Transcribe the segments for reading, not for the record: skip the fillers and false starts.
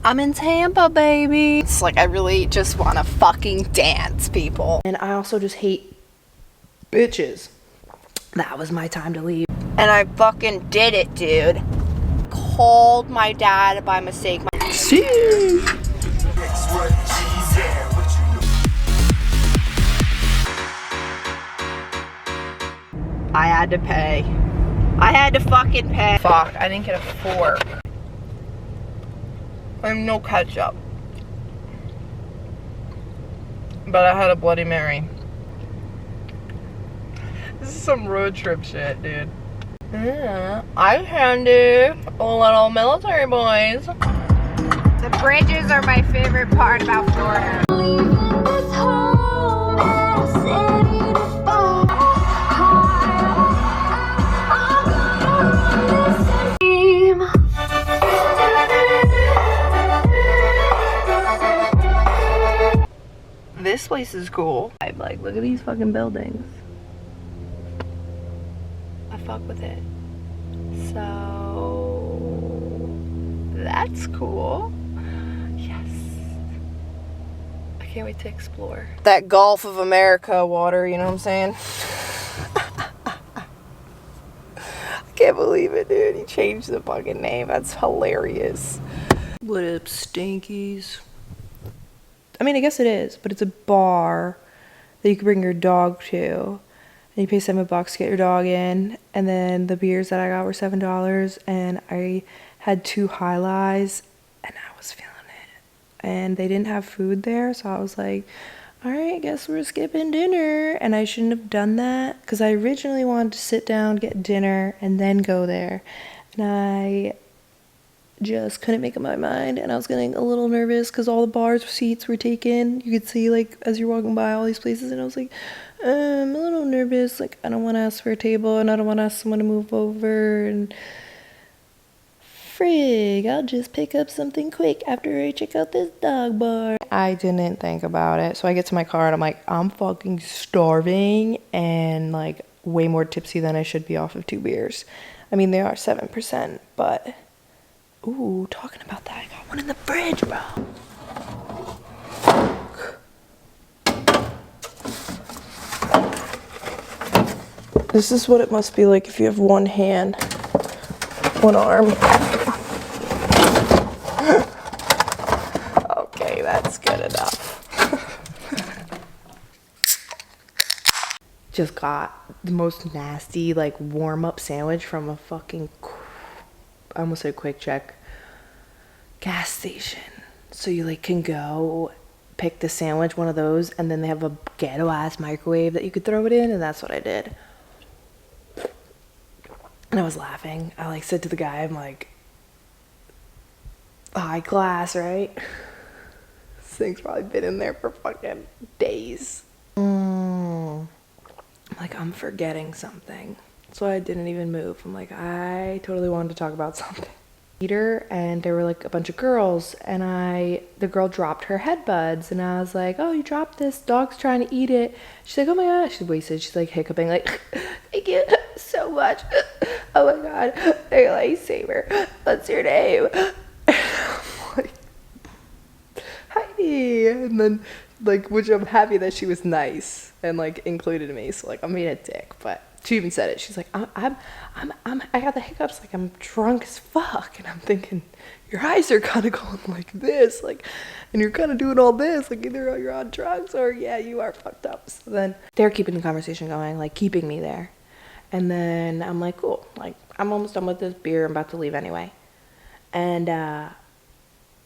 I'm in Tampa, baby. It's like I really just want to fucking dance, people. And I also just hate bitches. That was my time to leave. And I fucking did it, dude. Called my dad by mistake. See? I had to pay. I had to fucking pay. Fuck, I didn't get a fork. And no ketchup. But I had a Bloody Mary. This is some road trip shit, dude. Yeah, I'm handy. Little military boys. The bridges are my favorite part about Florida. This place is cool. I'm like, look at these fucking buildings. I fuck with it. So that's cool. Yes. I can't wait to explore. That Gulf of America water, you know what I'm saying? I can't believe it, dude. He changed the fucking name. That's hilarious. What up, stinkies? I mean, I guess it is, but it's a bar that you can bring your dog to. And you pay $7 to get your dog in. And then the beers that I got were $7. And I had 2 High Lies, and I was feeling it. And they didn't have food there, so I was like, all right, I guess we're skipping dinner. And I shouldn't have done that, because I originally wanted to sit down, get dinner, and then go there. And I just couldn't make up my mind, and I was getting a little nervous because all the bars seats were taken. You could see, like, as you're walking by all these places, and I was like, I'm a little nervous. Like, I don't want to ask for a table, and I don't want to ask someone to move over, and frig, I'll just pick up something quick after I check out this dog bar. I didn't think about it, so I get to my car, and I'm like, I'm fucking starving, and, like, way more tipsy than I should be off of 2 beers. I mean, they are 7%, but ooh, talking about that, I got one in the fridge, bro. This is what it must be like if you have one hand, one arm. Okay, that's good enough. Just got the most nasty, like, warm-up sandwich from a fucking, I almost said Quick Check, gas station. So you, like, can go pick the sandwich, one of those, and then they have a ghetto ass microwave that you could throw it in, and that's what I did. And I was laughing. I, like, said to the guy, I'm like, high class, right? This thing's probably been in there for fucking days. Like, I'm forgetting something. That's why I didn't even move. I'm like, I totally wanted to talk about something. And there were, like, a bunch of girls, and the girl dropped her headbuds, and I was like, oh, you dropped this, dog's trying to eat it. She's like, oh my gosh, she's wasted. She's like hiccuping, like, thank you so much. Oh my god, you're a lifesaver. What's your name? And I'm like, Heidi. And then, like, which I'm happy that she was nice and, like, included me. So, like, I'm being a dick, but she even said it. She's like, I got the hiccups, like, I'm drunk as fuck. And I'm thinking, your eyes are kind of going like this, like, and you're kind of doing all this, like, either you're on drugs or, yeah, you are fucked up. So then they're keeping the conversation going, like, keeping me there. And then I'm like, cool, like, I'm almost done with this beer. I'm about to leave anyway. And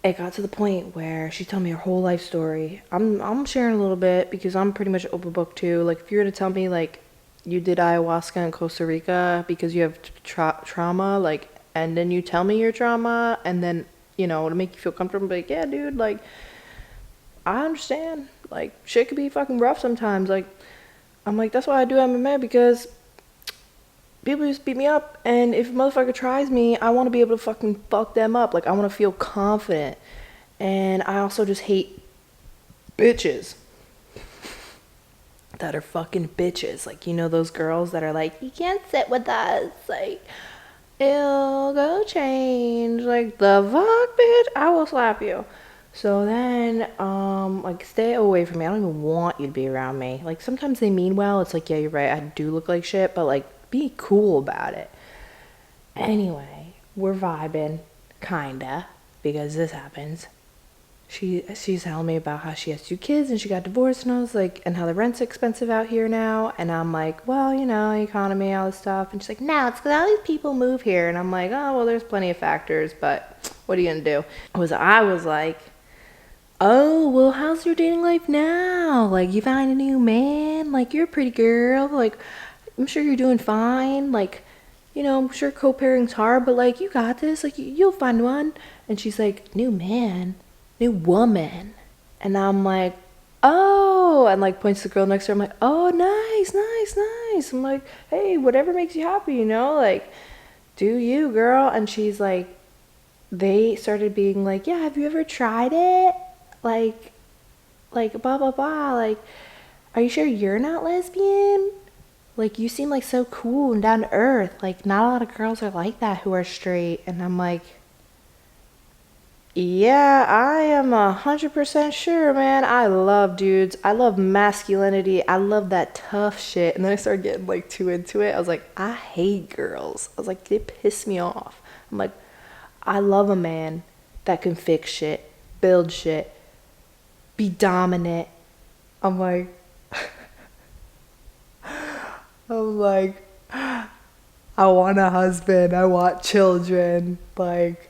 it got to the point where she told me her whole life story. I'm sharing a little bit because I'm pretty much open book too. Like, if you were to tell me, like, you did ayahuasca in Costa Rica because you have trauma, like, and then you tell me your trauma, and then, you know, to make you feel comfortable, like, yeah, dude, like, I understand. Like, shit could be fucking rough sometimes. Like, I'm like, that's why I do MMA, because people just beat me up, and if a motherfucker tries me, I want to be able to fucking fuck them up. Like, I want to feel confident. And I also just hate bitches that are fucking bitches. Like, you know those girls that are like, you can't sit with us, like, it'll go change. Like, the fuck, bitch? I will slap you. So then, like, stay away from me. I don't even want you to be around me. Like, sometimes they mean well. It's like, yeah, you're right, I do look like shit, but, like, be cool about it. Anyway, we're vibing, kinda, because this happens. She's telling me about how she has 2 kids and she got divorced, and I was like, and how the rent's expensive out here now. And I'm like, well, you know, economy, all this stuff. And she's like, no, it's because all these people move here. And I'm like, oh, well, there's plenty of factors, but what are you gonna do? I was like, oh, well, how's your dating life now? Like, you find a new man? Like, you're a pretty girl. Like, I'm sure you're doing fine. Like, you know, I'm sure co-parenting's hard, but, like, you got this. Like, you'll find one. And she's like, new man? New woman? And I'm like, oh, and, like, points to the girl next to her. I'm like, oh, nice. I'm like, hey, whatever makes you happy, you know? Like, do you, girl? And she's like, they started being like, yeah, have you ever tried it? Like, blah, blah, blah. Like, are you sure you're not lesbian? Like, you seem like so cool and down to earth. Like, not a lot of girls are like that who are straight. And I'm like, yeah, I am 100% sure, man. I love dudes. I love masculinity. I love that tough shit. And then I started getting, like, too into it. I was like, I hate girls. I was like, they piss me off. I'm like, I love a man that can fix shit, build shit, be dominant. I'm like, I want a husband. I want children. Like,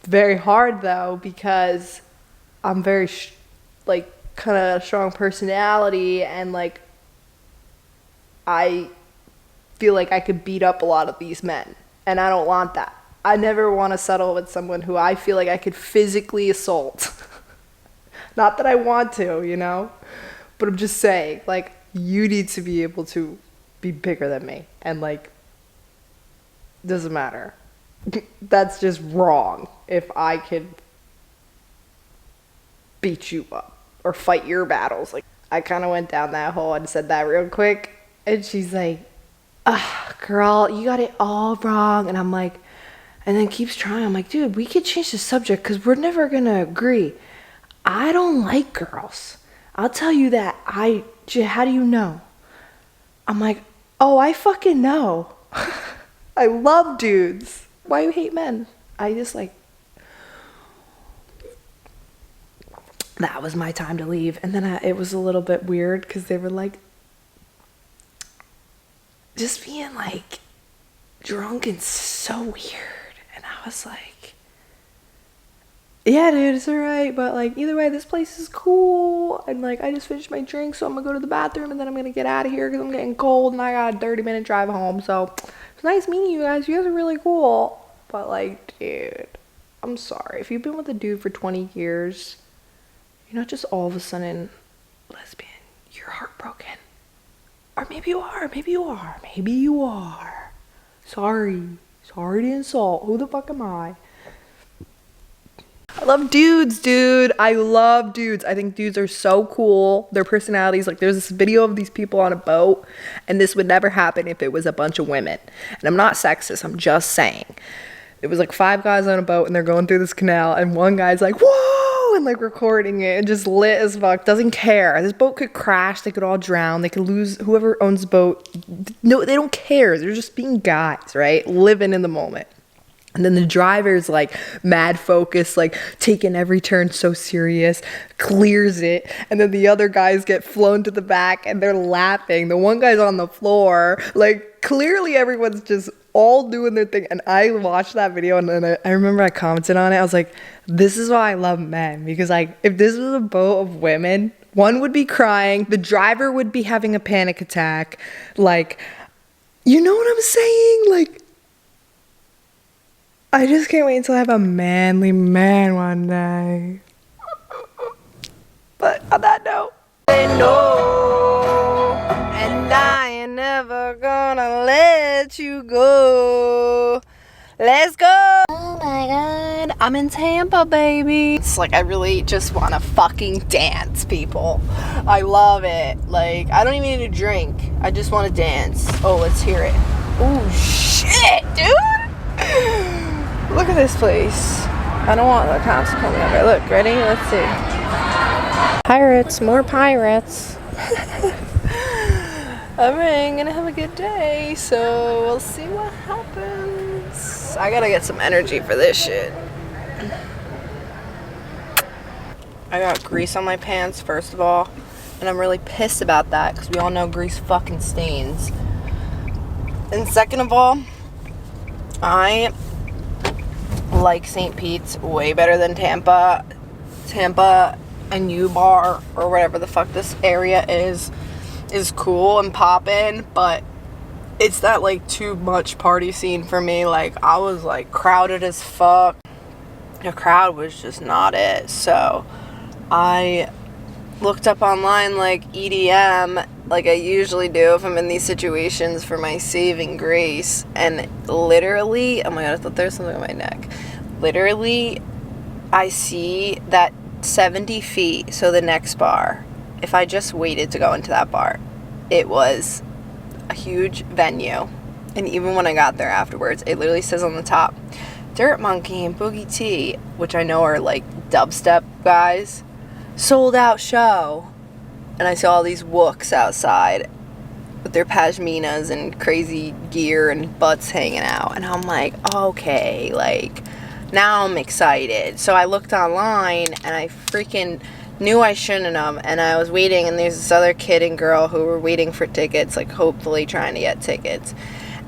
very hard though, because I'm very like kind of strong personality, and like I feel like I could beat up a lot of these men, and I don't want that. I never want to settle with someone who I feel like I could physically assault. Not that I want to, you know, but I'm just saying, like, you need to be able to be bigger than me, and like, doesn't matter. That's just wrong if I could beat you up or fight your battles. Like, I kind of went down that hole and said that real quick, and she's like, girl, you got it all wrong. And I'm like, and then keeps trying. I'm like, dude, we could change the subject because we're never gonna agree. I don't like girls, I'll tell you that. How do you know? I'm like, oh, I fucking know. I love dudes. Why you hate men? I just like, that was my time to leave. And then it was a little bit weird because they were like, just being like drunk and so weird. And I was like, yeah, dude, it's alright, but like, either way, this place is cool. And like, I just finished my drink, so I'm gonna go to the bathroom and then I'm gonna get out of here because I'm getting cold and I got a 30-minute drive home. So it's nice meeting you guys. You guys are really cool. But like, dude, I'm sorry. If you've been with a dude for 20 years, you're not just all of a sudden lesbian. You're heartbroken. Or maybe you are. Sorry to insult. Who the fuck am I? I love dudes, dude. I love dudes. I think dudes are so cool. Their personalities, like, there's this video of these people on a boat, and this would never happen if it was a bunch of women. And I'm not sexist, I'm just saying. It was like 5 guys on a boat, and they're going through this canal, and one guy's like, whoa, and like recording it, and just lit as fuck, doesn't care. This boat could crash, they could all drown, they could lose whoever owns the boat. No, they don't care. They're just being guys, right? Living in the moment. And then the driver's like mad focused, like taking every turn so serious, clears it. And then the other guys get flown to the back and they're laughing. The one guy's on the floor. Like, clearly everyone's just all doing their thing. And I watched that video and then I remember I commented on it. I was like, this is why I love men. Because like, if this was a boat of women, one would be crying. The driver would be having a panic attack. Like, you know what I'm saying? Like, I just can't wait until I have a manly man one day. But on that note, no, and I ain't never gonna let you go. Let's go. Oh my god, I'm in Tampa, baby. It's like, I really just want to fucking dance, people. I love it. Like, I don't even need a drink. I just want to dance. Oh, let's hear it. Oh shit. dude. Look at this place. I don't want the cops coming over. Look, ready? Let's see. Pirates, more pirates. I'm gonna have a good day, so we'll see what happens. I gotta get some energy for this shit. I got grease on my pants, first of all, and I'm really pissed about that because we all know grease fucking stains. And second of all, I like St. Pete's way better than Tampa and U-Bar or whatever the fuck this area is cool and poppin', but it's that like too much party scene for me. Like I was like crowded as fuck. The crowd was just not it. So I looked up online like EDM, like I usually do if I'm in these situations, for my saving grace, and literally, oh my god, I thought there was something on my neck. Literally, I see that 70 feet, so the next bar, if I just waited to go into that bar, it was a huge venue. And even when I got there afterwards, it literally says on the top, Dirt Monkey and Boogie T, which I know are like dubstep guys, sold out show. And I saw all these wooks outside with their pashminas and crazy gear and butts hanging out. And I'm like, okay, like, now I'm excited. So I looked online and I freaking knew I shouldn't have. And I was waiting, and there's this other kid and girl who were waiting for tickets, like hopefully trying to get tickets.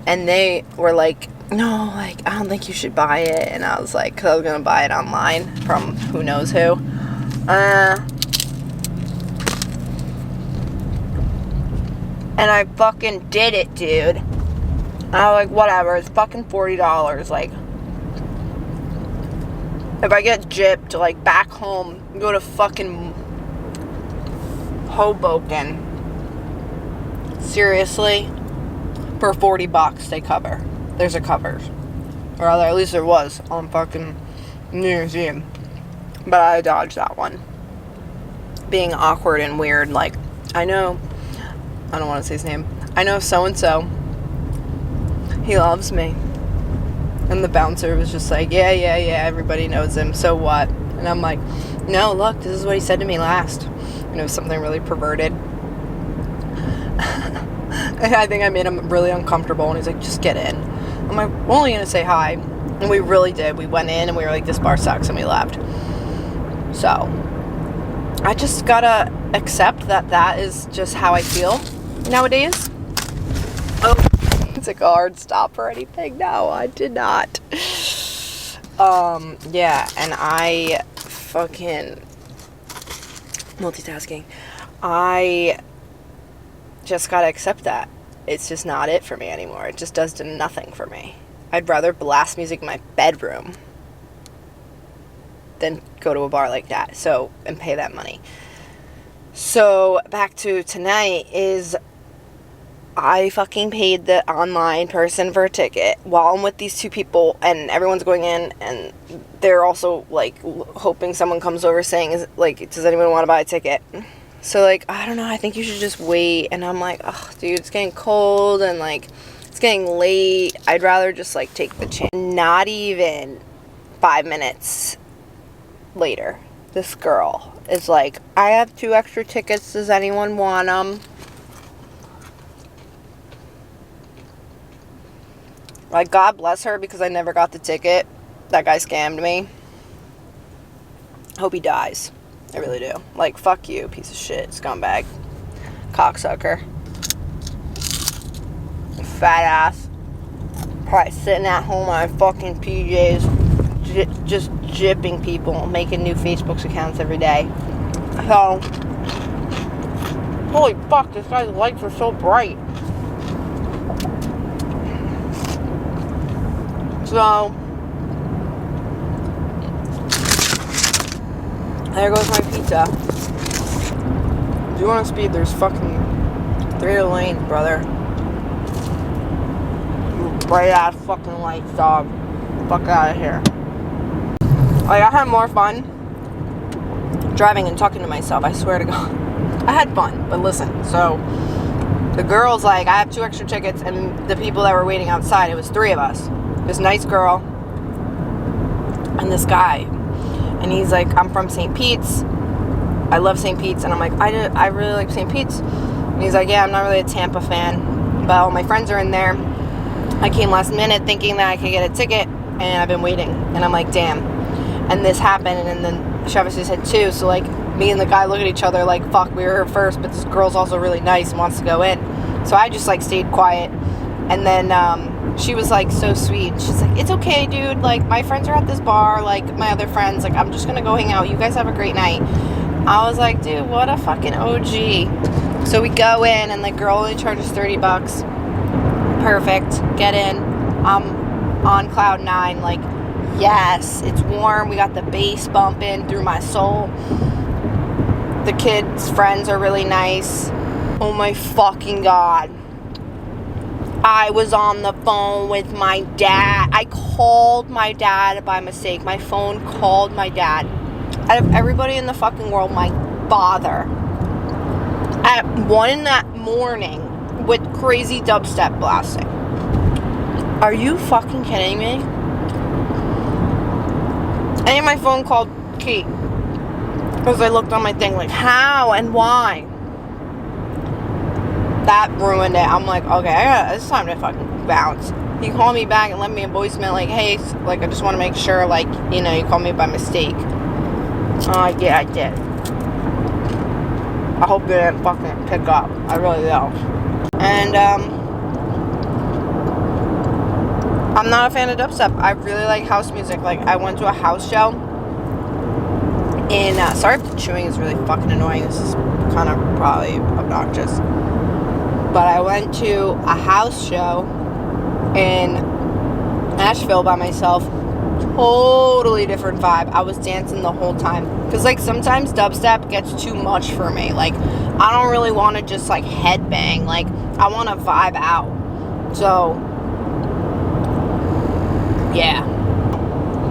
And they were like, no, like, I don't think you should buy it. And I was like, because I was going to buy it online from who knows who. And I fucking did it, dude. And I was like, whatever, it's fucking $40. Like, if I get gypped, like, back home, go to fucking Hoboken. Seriously? For $40, they cover. There's a covers. Or rather, at least there was on fucking New Year's Eve. But I dodged that one. Being awkward and weird, like, I know, I don't want to say his name. I know so-and-so. He loves me. And the bouncer was just like, yeah, everybody knows him, so what? And I'm like, no, look, this is what he said to me last. And it was something really perverted. And I think I made him really uncomfortable, and he's like, just get in. I'm like, we're only going to say hi. And we really did. We went in, and we were like, this bar sucks, and we left. So, I just gotta accept that that is just how I feel nowadays. Oh, it's like a hard stop or anything. No, I did not. Yeah, and I fucking multitasking. I just gotta accept that. It's just not it for me anymore. It just does nothing for me. I'd rather blast music in my bedroom than go to a bar like that, so, and pay that money. So, back to tonight is, I fucking paid the online person for a ticket while I'm with these two people, and everyone's going in, and they're also, like, hoping someone comes over saying, like, does anyone want to buy a ticket? So, like, I don't know, I think you should just wait, and I'm like, oh, dude, it's getting cold, and, like, it's getting late. I'd rather just, like, take the chance. Not even 5 minutes later, this girl is like, I have 2 extra tickets, does anyone want them? Like, God bless her, because I never got the ticket. That guy scammed me. Hope he dies. I really do. Like, fuck you, piece of shit, scumbag, cocksucker, fat ass, probably sitting at home on my fucking PJs, just gypping people, making new Facebook accounts every day. So, holy fuck, this guy's lights are so bright. So, there goes my pizza. If you want to speed, there's fucking 3 lanes, brother. You bright ass fucking lights, dog. Fuck out of here. Like, I had more fun driving and talking to myself, I swear to God. I had fun, but listen, so the girl's like, I have 2 extra tickets, and the people that were waiting outside, it was 3 of us. this nice girl and this guy. And he's like, I'm from St. Pete's. I love St. Pete's. And I'm like, I really like St. Pete's. And he's like, yeah, I'm not really a Tampa fan, but all my friends are in there. I came last minute thinking that I could get a ticket, and I've been waiting. And I'm like, damn. And this happened, and then she obviously said too. So like, me and the guy look at each other like, fuck, we were here first, but this girl's also really nice and wants to go in. So I just like stayed quiet. And then she was like so sweet. She's like, it's okay, dude. Like, my friends are at this bar, like my other friends. Like, I'm just gonna go hang out. You guys have a great night. I was like, dude, what a fucking OG. So we go in, and the girl only charges $30. Perfect. Get in. I'm on cloud 9. Like, yes, it's warm. We got the bass bumping through my soul. The kids' friends are really nice. Oh my fucking God. I was on the phone with my dad. I called my dad by mistake. My phone called my dad. Out of everybody in the fucking world, my father. At 1 in that morning with crazy dubstep blasting. Are you fucking kidding me? And my phone called Kate. Because I looked on my thing like, how and why? That ruined it. I'm like, okay, it's time to fucking bounce. He called me back and left me a voicemail like, hey, like, I just want to make sure, like, you know, you called me by mistake. Yeah, I did. I hope you didn't fucking pick up. I really do. And, I'm not a fan of dubstep. I really like house music. Like, I went to a house show in, sorry if the chewing is really fucking annoying. This is kind of probably obnoxious. But I went to a house show in Nashville by myself. Totally different vibe. I was dancing the whole time. Because, like, sometimes dubstep gets too much for me. Like, I don't really want to just, like, headbang. Like, I want to vibe out. So, yeah.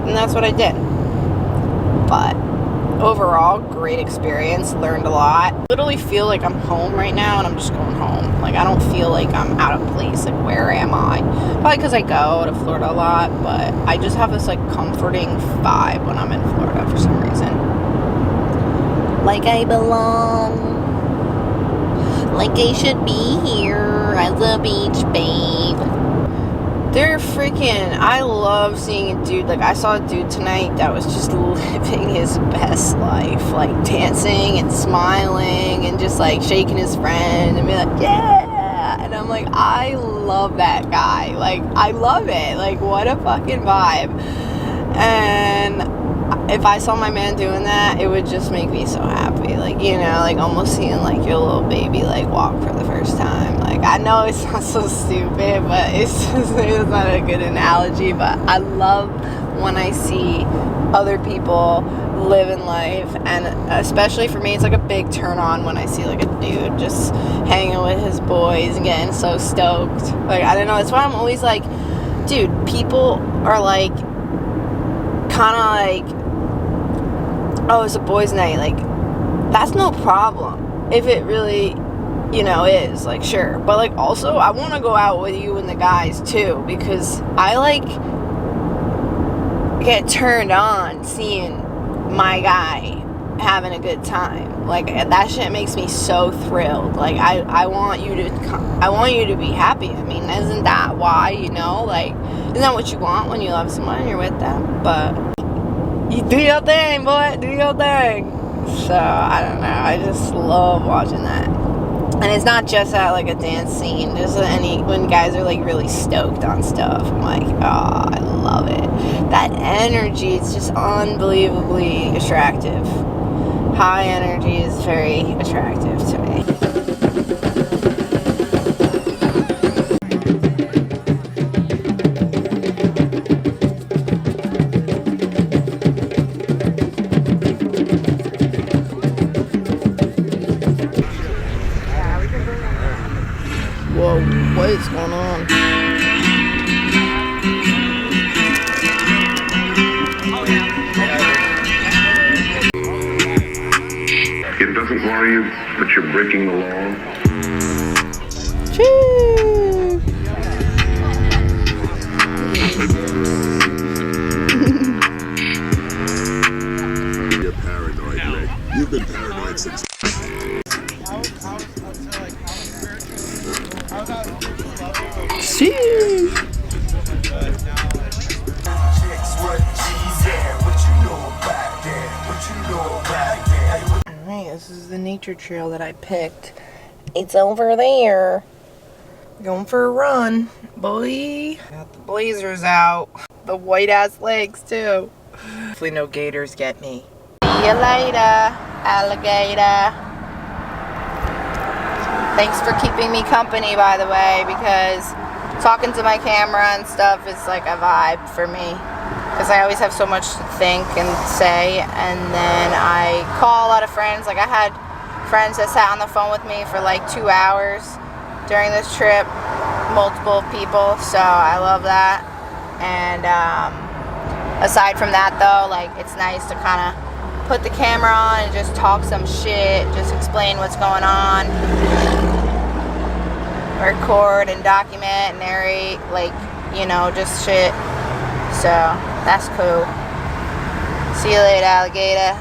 And that's what I did. But overall, great experience. Learned a lot. Literally feel like I'm home right now, and I'm just going home. Like, I don't feel like I'm out of place. Like, where am I? Probably because I go to Florida a lot, but I just have this, like, comforting vibe when I'm in Florida for some reason. Like I belong. Like I should be here as a beach babe. They're freaking, I love seeing a dude, like I saw a dude tonight that was just living his best life, like dancing and smiling and just like shaking his friend and be like, yeah, and I'm like, I love that guy, like I love it, like what a fucking vibe. And if I saw my man doing that, it would just make me so happy, like, you know, like almost seeing like your little baby like walk for the first time. Like, I know it sounds so stupid, but it's not a good analogy, but I love when I see other people living life, and especially for me, it's like a big turn on when I see like a dude just hanging with his boys and getting so stoked. Like, I don't know, that's why I'm always like, dude, people are like kind of like, oh, it's a boys' night, like, that's no problem if it really, you know, is, like, sure, but, like, also, I want to go out with you and the guys, too, because I, like, get turned on seeing my guy having a good time. Like, that shit makes me so thrilled. Like, I want you to be happy. I mean, isn't that why, you know, like, isn't that what you want when you love someone and you're with them? But you do your thing, boy. Do your thing. So, I don't know. I just love watching that. And it's not just at, like, a dance scene. Just when guys are, like, really stoked on stuff. I'm like, oh, I love it. That energy, it's just unbelievably attractive. High energy is very attractive to me. Whoa, what is going on? It doesn't worry you, but you're breaking the law. Cheers! You're paranoid, Greg. You've been paranoid since. Sheesh. Alright, this is the nature trail that I picked. It's over there. Going for a run, boy. Got the blazers out. The white ass legs too. Hopefully no gators get me. See you later, alligator. Thanks for keeping me company, by the way, because talking to my camera and stuff is like a vibe for me. Because I always have so much to think and say, and then I call a lot of friends. Like I had friends that sat on the phone with me for like 2 hours during this trip, multiple people, so I love that. And aside from that though, like it's nice to kind of put the camera on and just talk some shit, just explain what's going on, record and document and narrate, like, you know, just shit. So that's cool. See you later, alligator.